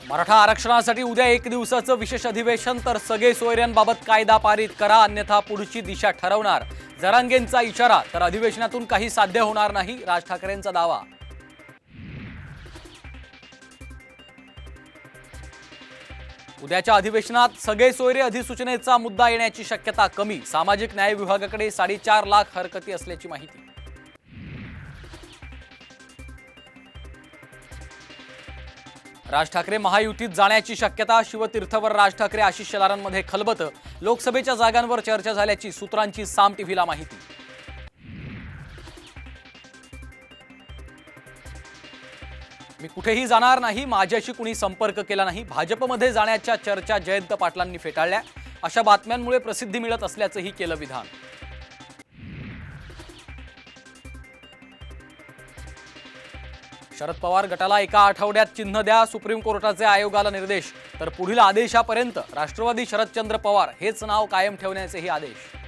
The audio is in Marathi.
मराठा आरक्षणासाठी उद्या एक दिवसाचं विशेष अधिवेशन, तर सगळे सोयऱ्यांबाबत कायदा पारित करा अन्यथा पुढची दिशा ठरवणार, जरांगेंचा इशारा। तर अधिवेशनातून काही साध्य होणार नाही, राज ठाकरेंचा दावा। उद्याच्या अधिवेशनात सगळे सोयरे अधिसूचनेचा मुद्दा येण्याची शक्यता कमी, सामाजिक न्याय विभागाकडे 4.5 लाख हरकती असल्याची माहिती। राज ठाकरे महायुतीत जाण्याची शक्यता, शिवतीर्थवर राज ठाकरे आशिष शेलारांमध्ये खलबत, लोकसभेच्या जागांवर चर्चा झाल्याची सूत्रांची साम टीव्हीला माहिती। मी कुठेही जाणार नाही, माझ्याशी कुणी संपर्क केला नाही, भाजपमध्ये जाण्याच्या चर्चा जयंत पाटलांनी फेटाळल्या, अशा बातम्यांमुळे प्रसिद्धी मिळत असल्याचंही केलं विधान। शरद पवार गटाला एका आठवड्यात चिन्ह द्या, सुप्रीम कोर्टाचे आयोगाला निर्देश, तर पुढील आदेशापर्यंत राष्ट्रवादी शरदचंद्र पवार हेच नाव कायम ठेवण्याचेही आदेश।